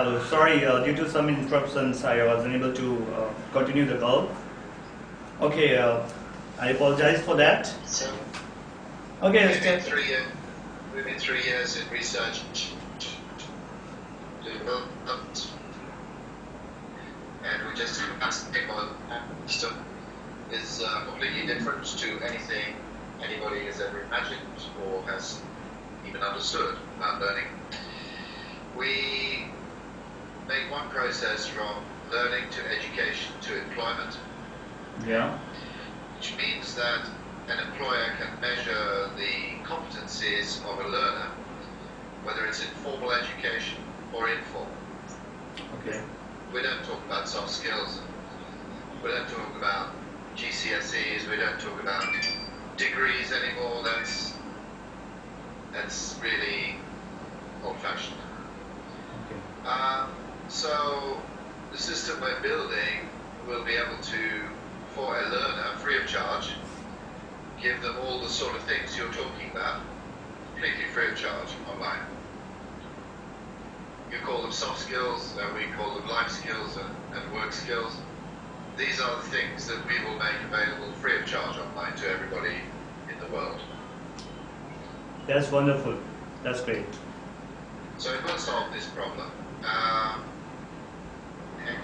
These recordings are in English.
hello. Sorry, due to some interruptions, I was unable to continue the call. Okay, I apologize for that. So, Okay, we've been 3 years in research development, and we just think on stuff is completely different to anything anybody has ever imagined or has even understood about learning. We make one process from learning to education to employment. Yeah. Which means that an employer can measure the competencies of a learner, whether it's in formal education or informal. Okay. We don't talk about soft skills. We don't talk about GCSEs. We don't talk about degrees anymore. That's really old-fashioned. Okay. So the system we're building will be able to, for a learner, free of charge, give them all the sort of things you're talking about, completely free of charge, online. You call them soft skills, we call them life skills and work skills. These are the things that we will make available free of charge online to everybody in the world. That's wonderful. That's great. So it will solve this problem.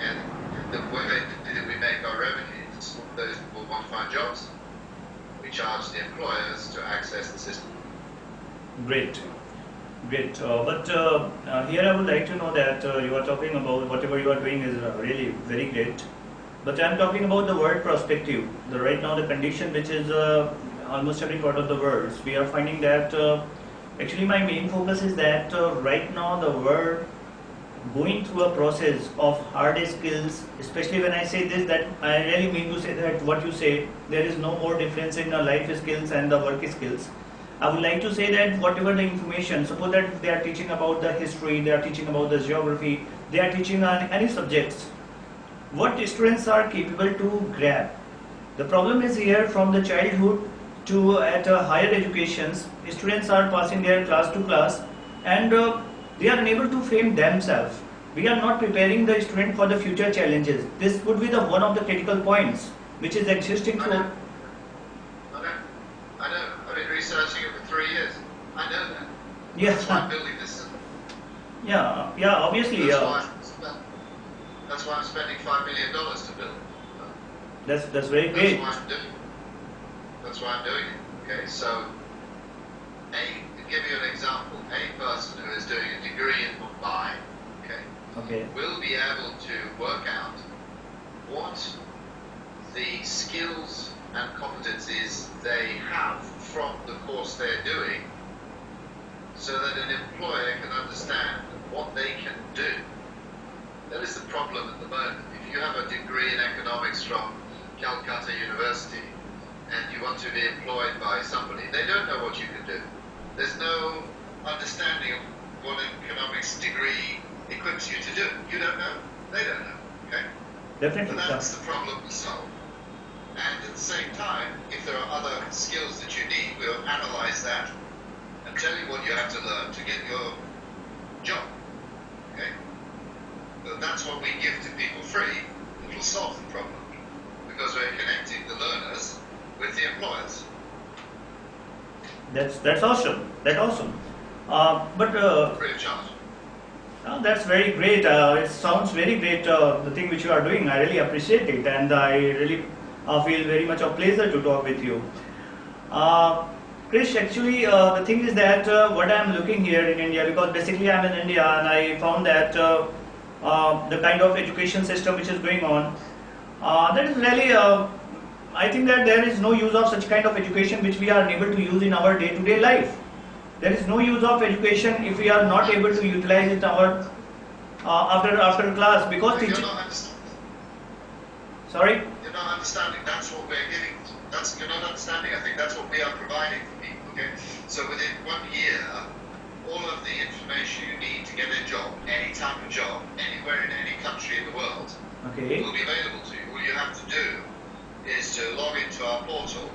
And the way that we make our revenues, those people want to find jobs, we charge the employers to access the system. Great. Great. But here I would like to know that you are talking about whatever you are doing is really very great. But I'm talking about the world perspective. Right now the condition which is almost every part of the world, we are finding that actually my main focus is that right now the world going through a process of hard skills, especially when I say this, that I really mean to say that what you say, there is no more difference in the life skills and the work skills. I would like to say that whatever the information, suppose that they are teaching about the history, they are teaching about the geography, they are teaching on any subjects, what students are capable to grab. The problem is here from the childhood to at higher educations, students are passing their class to class and they are unable to frame themselves. We are not preparing the student for the future challenges. This would be the one of the critical points which is existing for. I know. I've been researching it for 3 years. I know that. Yeah. That's why I'm building this. Yeah, obviously. That's why I'm spending $5 million to build it. That's very great. That's why I'm doing it. Okay, so to give you an example, a person who is doing a degree in Mumbai, Okay. will be able to work out what the skills and competencies they have from the course they're doing, so that an employer can understand what they can do. That is the problem at the moment. If you have a degree in economics from Calcutta University and you want to be employed by somebody, they don't know what you can do. There's no understanding of what an economics degree equips you to do. You don't know, they don't know, okay? Definitely. And that's the problem to solve. And at the same time, if there are other skills that you need, we'll analyze that and tell you what you have to learn to get your job, okay? So that's what we give to people free. It will solve the problem because we're connecting the learners with the employers. That's awesome. That's awesome. But Free of charge. that's very great. It sounds very great. The thing which you are doing, I really appreciate it, and I really feel very much a pleasure to talk with you. Krish, actually, the thing is that what I am looking here in India, because basically I am in India, and I found that the kind of education system which is going on, that is really. I think that there is no use of such kind of education which we are unable to use in our day-to-day life. There is no use of education if we are not able to utilize it our after class, because You're not understanding. Sorry? You're not understanding. That's what we're giving. You're not understanding. I think that's what we are providing for people. Okay. So within 1 year, all of the information you need to get a job, any type of job, anywhere in any country in the world, Okay. will be available to you. All you have to do is to log into our portal,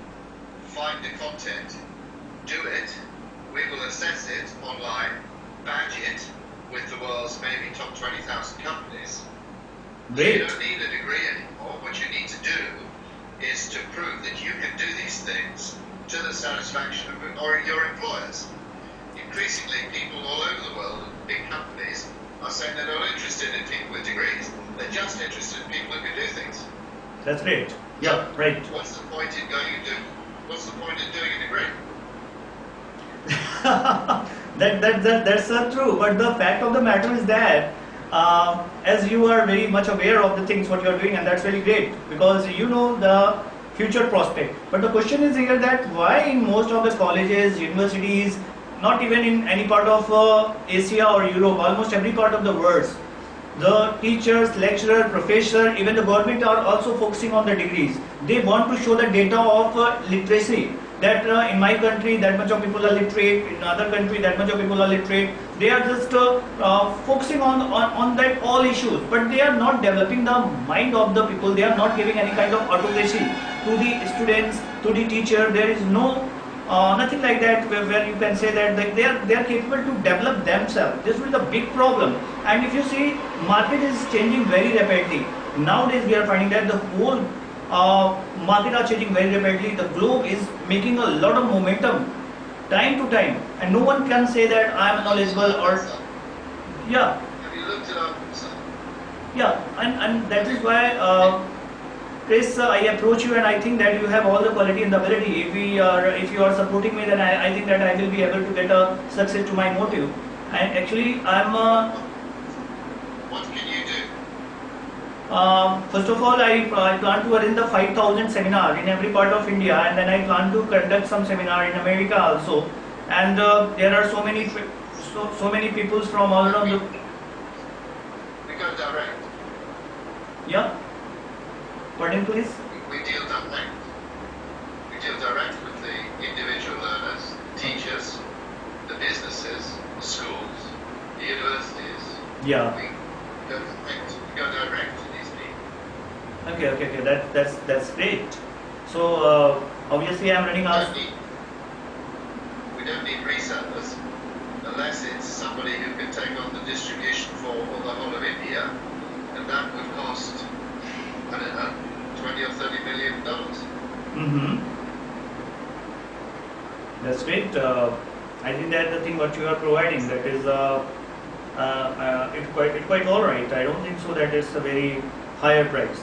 find the content, do it. We will assess it online, badge it, with the world's maybe top 20,000 companies. You Great. don't need a degree anymore. What you need to do is to prove that you can do these things to the satisfaction of your employers. Increasingly, people all over the world, big companies, are saying they're not interested in people with degrees. They're just interested in people who can do things. That's great. Yeah, right. What's the point in what's the point in doing a degree? That's so true. But the fact of the matter is that as you are very much aware of the things what you are doing, and that's really great because you know the future prospect. But the question is here that why in most of the colleges, universities, not even in any part of Asia or Europe, almost every part of the world, the teachers, lecturer, professor, even the government are also focusing on the degrees. They want to show the data of literacy. That in my country, that much of people are literate. In another country, that much of people are literate. They are just focusing on that all issues, but they are not developing the mind of the people. They are not giving any kind of autocracy to the students, to the teacher. There is no nothing like that where you can say that they are capable to develop themselves. This is the big problem. And if you see, market is changing very rapidly. Nowadays, we are finding that the whole market are changing very rapidly. The globe is making a lot of momentum, time to time, and no one can say that I am knowledgeable or yeah. Have you looked it up? Yeah, and that is why. Chris, I approach you and I think that you have all the quality and the ability. If you are supporting me, then I think that I will be able to get a success to my motive. And actually, What can you do? First of all, I plan to arrange the 5,000 seminar in every part of India, and then I plan to conduct some seminar in America also. And there are so many people from all around the. We go direct. Yeah. Pardon, please. We deal direct. We deal direct with the individual learners, teachers, the businesses, the schools, the universities. Yeah. We go direct to these people. Okay. That's great. So obviously, I'm running out. We don't need resellers unless it's somebody who can take on the distribution for the whole of India, and that would cost, I don't know, $20 or $30 million. Mm-hmm. That's great. I think that the thing what you are providing, that is it's quite all right. I don't think so that it's a very higher price.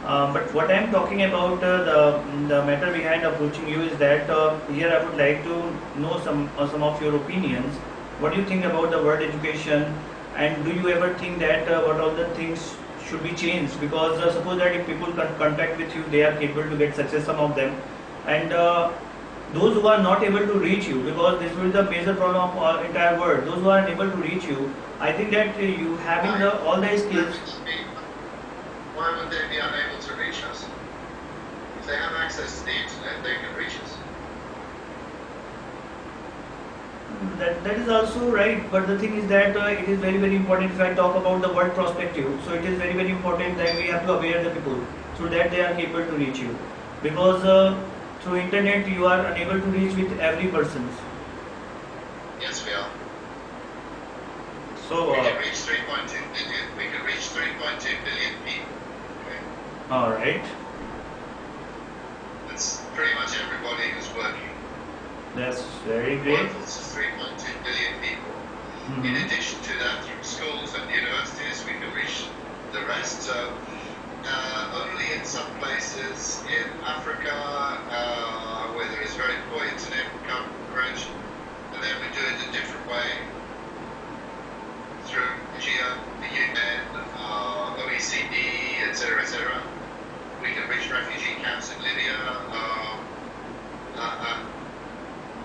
But what I am talking about, the matter behind approaching you is that here I would like to know some of your opinions. What do you think about the world education, and do you ever think that what all the things should be changed? Because suppose that if people contact with you, they are capable to get success, some of them, and those who are not able to reach you, because this will be the major problem of our entire world. Those who are unable to reach you, I think that you having all the skills. Why would they be unable to reach us? If they have access to the internet, they can reach us. That is also right, but the thing is that it is very important if I talk about the world perspective. So it is very important that we have to aware the people so that they are capable to reach you, because through internet you are unable to reach with every person. Yes, we are. So we can reach 3.2 billion. We can reach 3.2 billion people. Okay. All right. That's pretty much everybody who's working. That's very great. Workforce is 3.2 billion people. Mm-hmm. In addition to that, through schools and universities, we can reach the rest. So only in some places in Africa where there is very poor internet coverage, and then we do it a different way through GEO, the UN, OECD, etc., etc. We can reach refugee camps in Libya.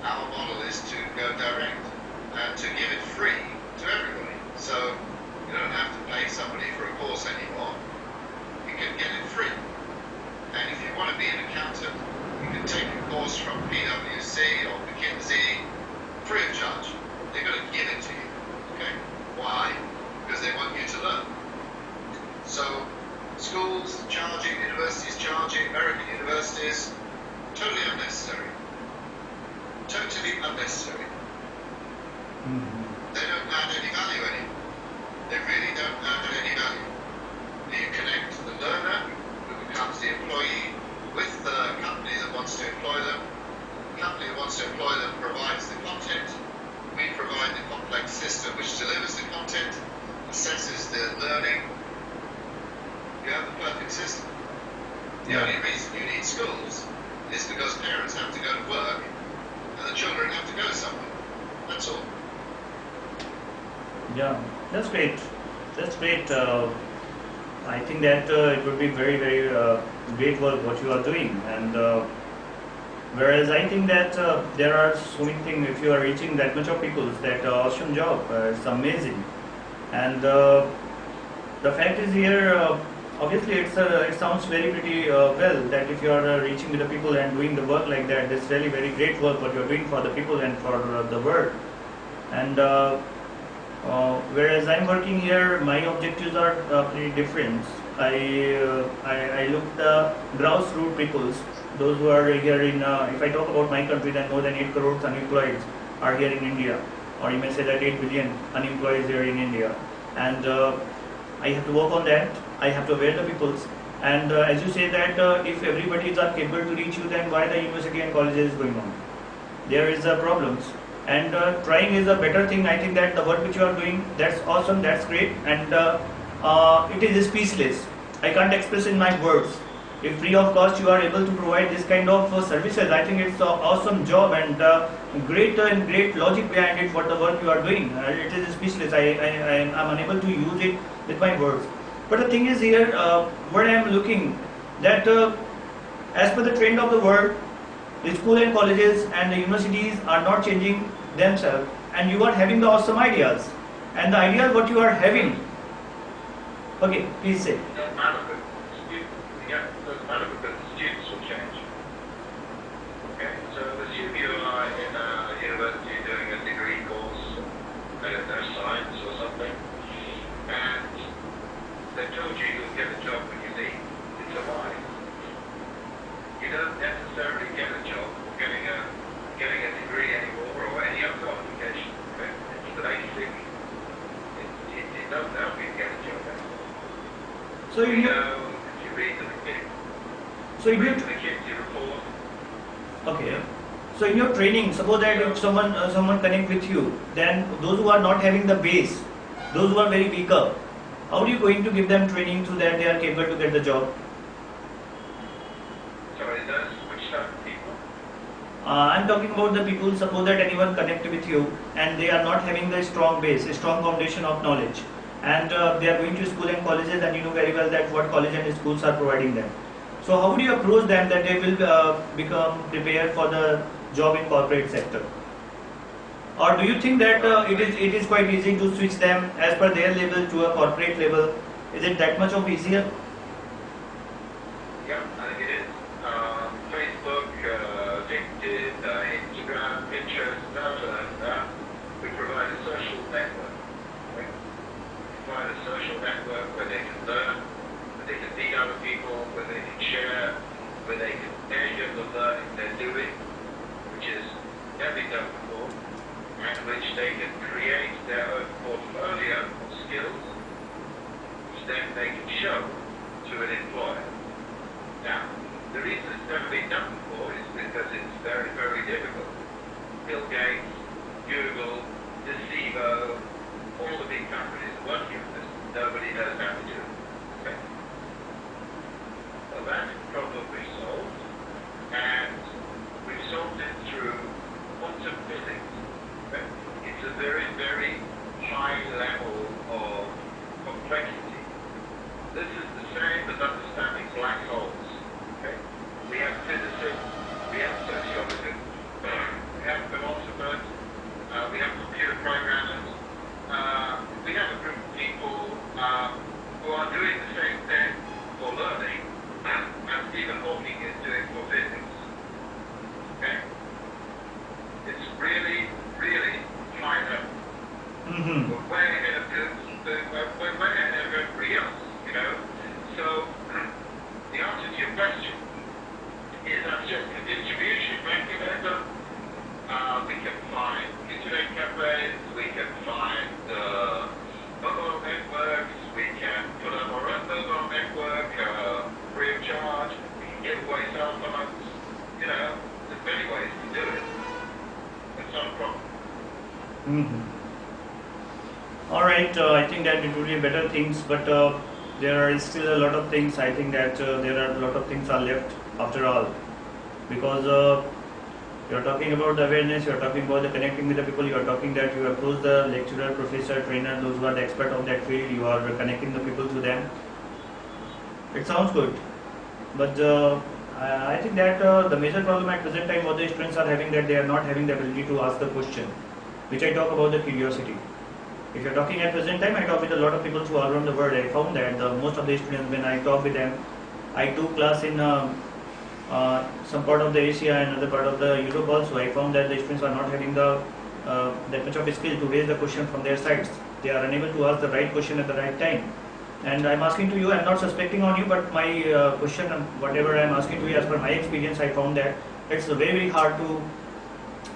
Our model is to go direct and to give it free to everybody. So you don't have to pay somebody for a course anymore. You can get it free. And if you want to be an accountant, you can take a course from PwC or McKinsey free of charge. They're going to give it to you. Okay? Why? Because they want you to learn. So schools charging, universities charging, American universities, totally unnecessary. Totally unnecessary. Mm-hmm. They don't add any value anymore. They really don't add any value. You connect the learner, who becomes the employee, with the company that wants to employ them. The company that wants to employ them provides the content. We provide the complex system which delivers the content, assesses the learning. You have the perfect system. The only reason you need schools is because parents have to go to work and the children have to go somewhere. That's all. Yeah, that's great. That's great. I think that it would be very, very great work what you are doing. And whereas I think that there are so many things, if you are reaching that much of people, that awesome job. It's amazing. And the fact is here, obviously it sounds very pretty well that if you are reaching to the people and doing the work like that, that's really very great work what you are doing for the people and for the world. And whereas I'm working here, my objectives are pretty different. I look the grassroots peoples, those who are here in, if I talk about my country, then more than 8 crores unemployed are here in India, or you may say that 8 billion unemployed here in India. And I have to work on that. I have to aware the peoples. And as you say that if everybody is capable to reach you, then why the university and colleges is going on? There is problems. And trying is a better thing. I think that the work which you are doing, that's awesome, that's great, and it is speechless. I can't express in my words. If free of cost you are able to provide this kind of services, I think it's an awesome job and great logic behind it. What the work you are doing, it is speechless. I'm unable to use it with my words. But the thing is here, what I am looking that as per the trend of the world, the school and colleges and the universities are not changing themselves, and you are having the awesome ideas. And the ideas what you are having. Okay, please say. It doesn't matter because students will change. Okay, so assume you are in a university doing a degree course, I don't know, science or something, and they told you you'll get a job when you leave. It's a lie. You don't necessarily get a job or getting a degree anymore or any other qualification. Okay? It's the basic. It doesn't help you get a job anymore. So if you read to the kids. So you read to the kids, you report. Okay. So in your training, suppose that if someone connect with you, then those who are not having the base, those who are very weaker, how are you going to give them training so that they are capable to get the job? Sorry, which type of people? I'm talking about the people, suppose that anyone connect with you and they are not having the strong base, a strong foundation of knowledge, and they are going to school and colleges, and you know very well that what college and schools are providing them. So how would you approach them that they will become prepared for the job in corporate sector? Or do you think that it is quite easy to switch them as per their level to a corporate level? Is it that much of easier? Yeah, I think it is. Facebook, LinkedIn, Instagram, Pinterest, we provide a social network. We provide a social network where they can learn, where they can meet other people, where they can share, where they can measure the learning they're doing, which is never been done before, and which they can create their own portfolio of skills, which then they can show to an employer. Now, the reason it's never been done before is because it's very, very difficult. Bill Gates, Google, Deceivo, all the big companies are working on this. Nobody knows how to do it. Okay? Well, that's the problem we've solved, and we've solved it through quantum physics. Okay? It's a very, very high level of complexity. This is the same as understanding black holes. Okay? We have physicists, we have sociologists, we have philosophers, we have computer programmers, we have a group of people who are doing the same thing for learning as Stephen Hawking is doing for physics. Okay? It's really, really high level. Mm-hmm. We're way ahead of everybody else, you know? So, the answer to your question is just a distribution mechanism. We can find internet cafes, we can find Mhm. All right, I think that it will be better things, but there are still a lot of things. I think that there are a lot of things are left after all, because you are talking about the awareness, you are talking about the connecting with the people, you are talking that you approach the lecturer, professor, trainer, those who are the expert of that field, you are connecting the people to them. It sounds good, but I think that the major problem at present time what the students are having, that they are not having the ability to ask the question, which I talk about the curiosity. If you're talking at present time, I talk with a lot of people who are around the world. I found that most of the students, when I talk with them, I took class in some part of the Asia and other part of the Europe also. I found that the students are not having the that much of a skill to raise the question from their sides. They are unable to ask the right question at the right time. And I'm asking to you, I'm not suspecting on you, but my question, whatever I'm asking to you, as per my experience, I found that it's very, very hard to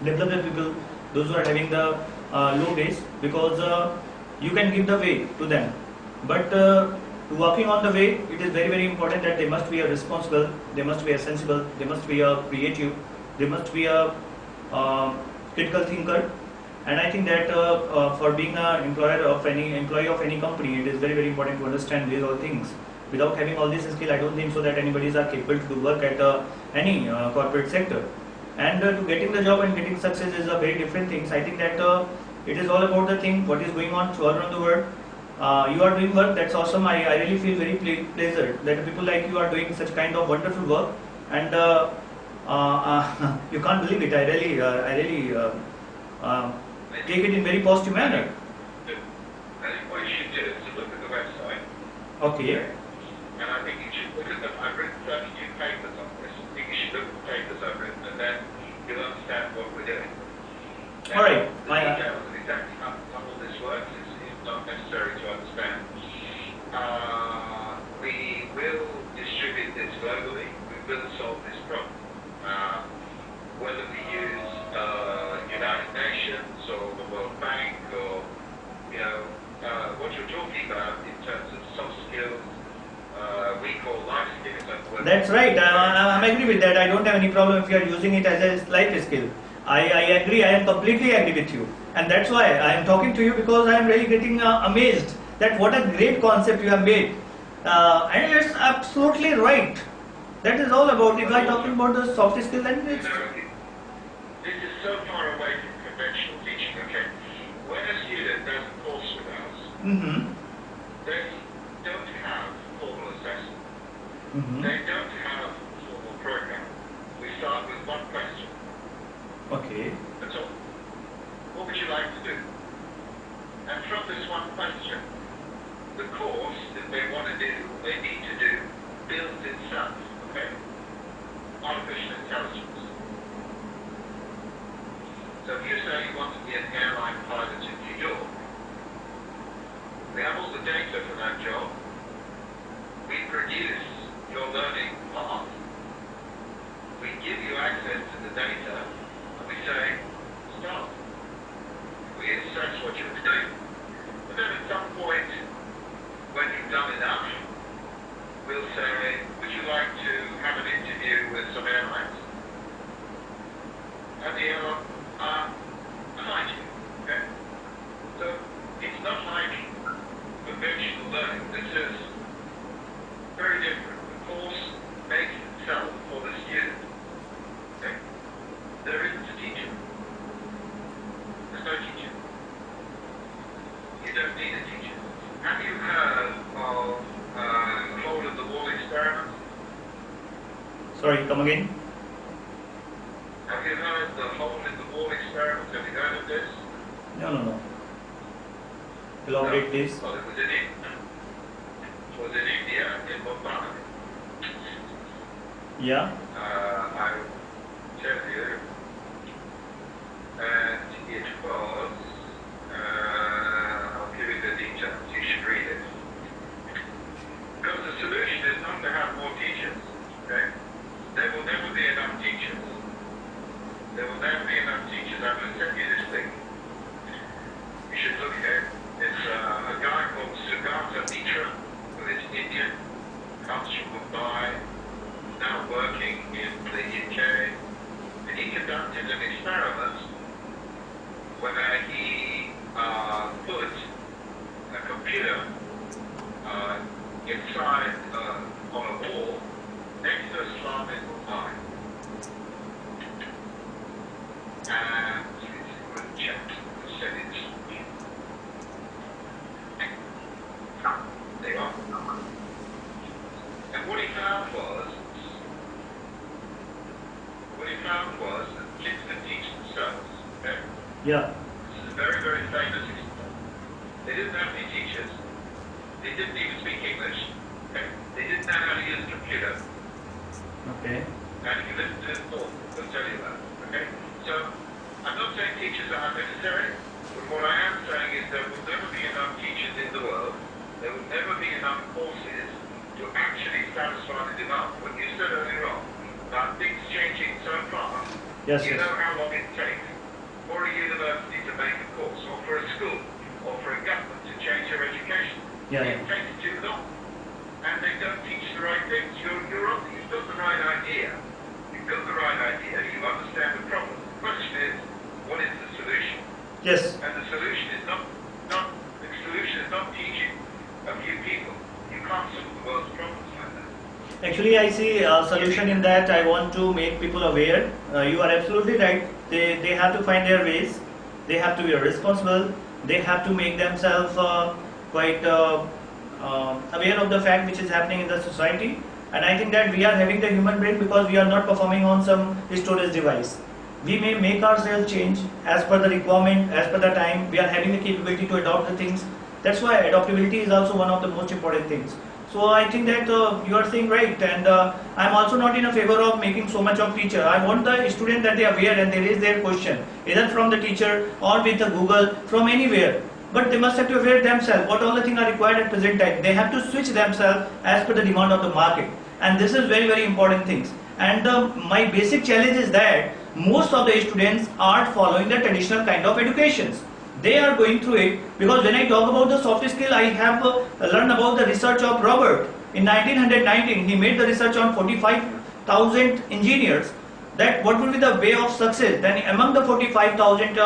develop the people, those who are having the low base, because you can give the way to them, but walking on the way, it is very, very important that they must be a responsible, they must be a sensible, they must be a creative, they must be a critical thinker. And I think that for being an employee of any company, it is very, very important to understand these all things. Without having all this skill, I don't think so that anybody is capable to work at any corporate sector. And to getting the job and getting success is a very different things. I think that it is all about the thing, what is going on all around the world. You are doing work, that's awesome. I really feel very pleasure that people like you are doing such kind of wonderful work, and you can't believe it. I really take it in very positive manner. I think what you should do is to look at the website. Okay. And I think you should look at them. I've written 32 papers on this. I think you should look at the papers I've written, and then you'll understand what we're doing. Now, All right. the details of exactly how all this works is not necessary to understand. We will distribute this globally. We will solve this problem. Whether we use United Nations or the World Bank or, what you're talking about in terms of soft skills, we call life skills. That's right. I agree with that. I don't have any problem if you are using it as a life skill. I agree. I am completely agree with you, and that's why I am talking to you, because I am really getting amazed that what a great concept you have made, and it's absolutely right. That is all about. If I talking about the soft skill, then it's. This is so far away from conventional teaching. Okay, when a student does a course with us, they don't have formal assessment. They don't have a formal program. We start with one question. Okay. That's all. What would you like to do? And from this one question, the course that they want to do, they need to do, builds itself. Okay? Artificial intelligence. So if you say you want to be an airline pilot in New York, we have all the data for that job. We produce your learning path. We give you access to the data, and we say, start. We assess what you're doing. But then at some point, when you've done enough, we'll say, would you like to have an interview with some airlines? And the airline, I'd like to. Okay? So it's not like conventional learning. This is very different. The course makes itself for the student. Okay? There isn't a teacher. There's no teacher. You don't need a teacher. Have you heard of the hole in the wall experiment? Sorry, come again. Have you heard the hole in the wall experiment? Have you heard of this? No. Elaborate, please. Well, it was in India, in Mumbai. Yeah. I will tell you, and it was, I'll give you the details, you should read it. Because the solution is not to have more teachers, okay? There will never be enough teachers. There will never be enough teachers. I'm going to send you this thing. You should look at it. It's a guy called Sugata Mitra, who is Indian, comes from Mumbai, now working in the UK, and he conducted an experiment where he Yeah. This is a very, very famous example. They didn't have any teachers. They didn't even speak English. Okay? They didn't know how to use a computer. Okay. And if you listen to this talk, they'll tell you that. Okay? So, I'm not saying teachers are unnecessary, but what I am saying is there will never be enough teachers in the world, there will never be enough courses to actually satisfy the demand. What you said earlier on, about things changing so fast, Yes, you yes. know how long it takes for a university to make a course, or for a school, or for a government to change their education. Yeah, It takes too long. And they don't teach the right things. You've got the right idea. You've got the right idea. You understand the problem. The question is, what is the solution? Yes. And the solution is not teaching a few people. You can't solve the world's problems like that. Actually, I see a solution in that. I want to make people aware. You are absolutely right. They have to find their ways. They have to be responsible. They have to make themselves quite aware of the fact which is happening in the society. And I think that we are having the human brain because we are not performing on some storage device. We may make ourselves change as per the requirement, as per the time. We are having the capability to adopt the things. That's why adaptability is also one of the most important things. So I think that you are saying right, and I'm also not in a favor of making so much of teacher. I want the student that they are aware and they raise their question, either from the teacher or with the Google, from anywhere. But they must have to aware themselves what all the things are required at present time. They have to switch themselves as per the demand of the market, and this is very, very important things. And my basic challenge is that most of the students are following the traditional kind of educations. They are going through it because when I talk about the soft skill, I have learned about the research of Robert. In 1919, he made the research on 45,000 engineers that what will be the way of success. Then among the 45,000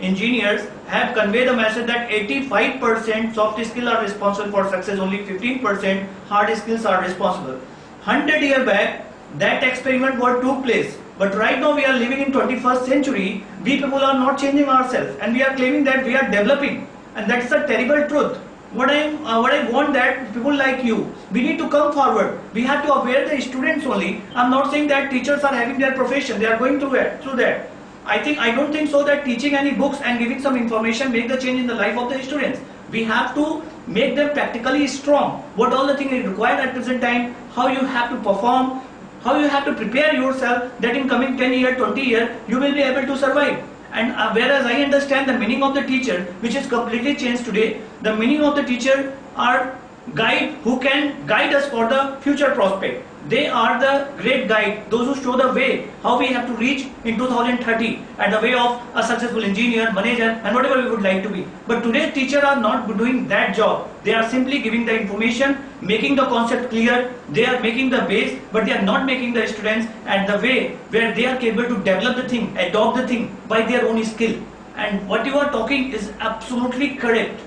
engineers have conveyed the message that 85% soft skills are responsible for success, only 15% hard skills are responsible. 100 years back, that experiment what took place. But right now we are living in 21st century, we people are not changing ourselves and we are claiming that we are developing, and that's a terrible truth. What I want that people like you, we need to come forward. We have to aware the students only. I'm not saying that teachers are having their profession, they are going through that. I don't think so that teaching any books and giving some information make the change in the life of the students. We have to make them practically strong. What all the things is required at present time, how you have to perform, how you have to prepare yourself that in coming 10 years, 20 years, you will be able to survive. And whereas I understand the meaning of the teacher, which is completely changed today, the meaning of the teacher are guide who can guide us for the future prospect. They are the great guide, those who show the way, how we have to reach in 2030 at the way of a successful engineer, manager, and whatever we would like to be. But today teachers are not doing that job. They are simply giving the information, making the concept clear, they are making the base, but they are not making the students at the way where they are capable to develop the thing, adopt the thing by their own skill. And what you are talking is absolutely correct.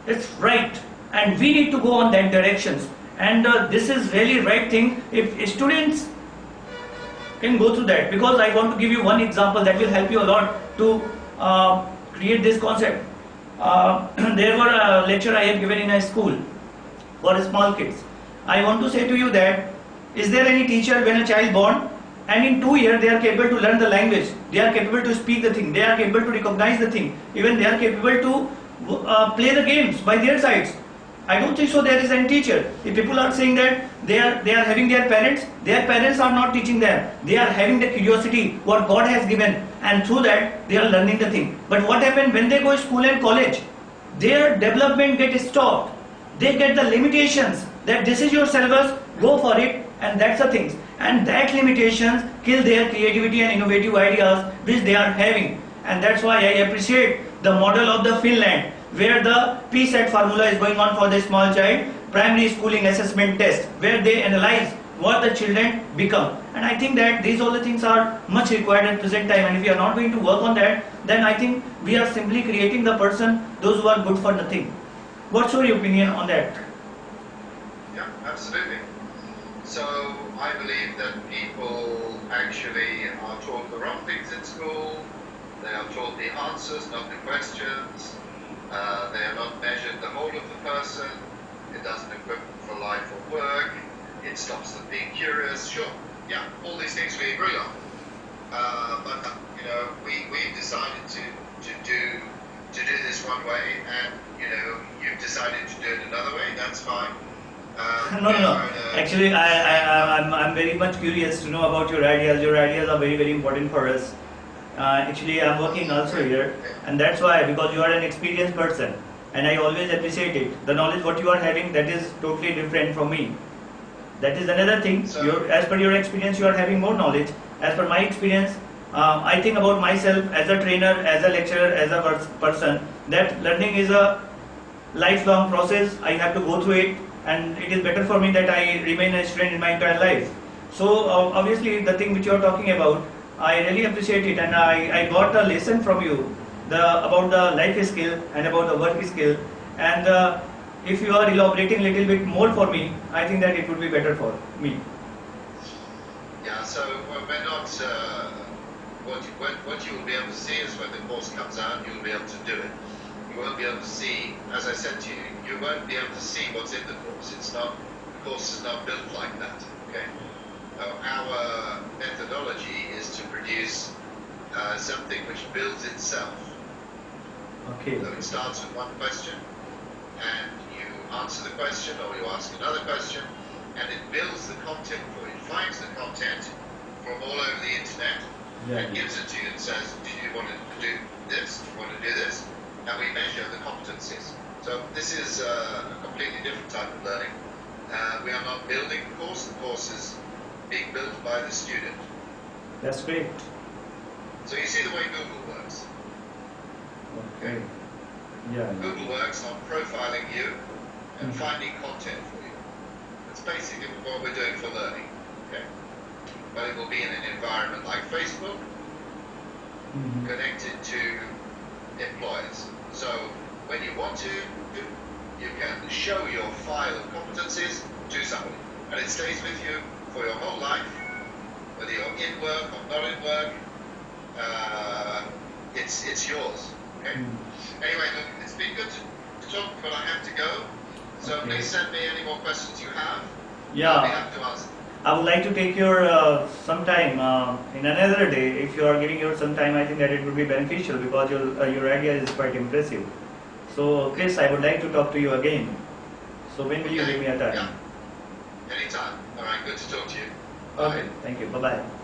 It's right. And we need to go on that directions. And this is really right thing. If students can go through that, because I want to give you one example that will help you a lot to create this concept. There were a lecture I had given in a school for small kids. I want to say to you that, is there any teacher when a child born and in 2 years they are capable to learn the language, they are capable to speak the thing, they are capable to recognize the thing, even they are capable to play the games by their sides? I don't think so there is any teacher. If people are saying that they are having their parents are not teaching them. They are having the curiosity what God has given, and through that they are learning the thing. But what happens when they go to school and college? Their development gets stopped. They get the limitations that this is your syllabus, go for it, and that's the things. And that limitations kill their creativity and innovative ideas which they are having. And that's why I appreciate the model of the Finland, where the P-set formula is going on for the small child, primary schooling assessment test, where they analyze what the children become. And I think that these all the things are much required at present time, and if we are not going to work on that, then I think we are simply creating the person, those who are good for nothing. What's your opinion on that? Yeah, absolutely. So I believe that people actually are taught the wrong things in school. They are taught the answers, not the questions. They are not measured the whole of the person. It doesn't equip them for life or work. It stops them being curious. Sure, yeah, all these things we agree on. But we've decided to to do this one way, and you've decided to do it another way. That's fine. No. Actually, I'm very much curious to know about your ideas. Your ideas are very important for us. Actually, I'm working also here, and that's why, because you are an experienced person, and I always appreciate it. The knowledge what you are having, that is totally different from me. That is another thing. As per your experience, you are having more knowledge. As per my experience, I think about myself as a trainer, as a lecturer, as a person, that learning is a lifelong process. I have to go through it, and it is better for me that I remain a student in my entire life. So obviously, the thing which you are talking about, I really appreciate it, and I got a lesson from you about the life skill and about the work skill. And if you are elaborating a little bit more for me, I think that it would be better for me. Yeah, so we're not, what you will be able to see is when the course comes out, you will be able to do it. You won't be able to see, as I said to you, you won't be able to see what's in the course. The course is not built like that, okay? Our methodology is to produce something which builds itself. Okay. So it starts with one question, and you answer the question, or you ask another question, and it builds the content for you. It finds the content from all over the internet, and gives it to you and says, do you want to do this? Do you want to do this? And we measure the competencies. So this is a completely different type of learning. We are not building the course is being built by the student. That's great. So you see the way Google works. Okay. Yeah. Google works on profiling you and finding content for you. That's basically what we're doing for learning. Okay. But it will be in an environment like Facebook, connected to employers. So when you want to, you can show your file of competencies to somebody, and it stays with you for your whole life, whether you're in work or not in work. It's yours. Okay. Anyway, look, it's been good to talk, but I have to go. So please send me any more questions you have. Yeah. I'll be happy to answer. I would like to take your some time in another day. If you are giving your some time, I think that it would be beneficial, because your idea is quite impressive. So, Chris, I would like to talk to you again. So when will you give me a time? Yeah. Anytime. All right. Good to talk to you. Okay. Thank you. Bye bye.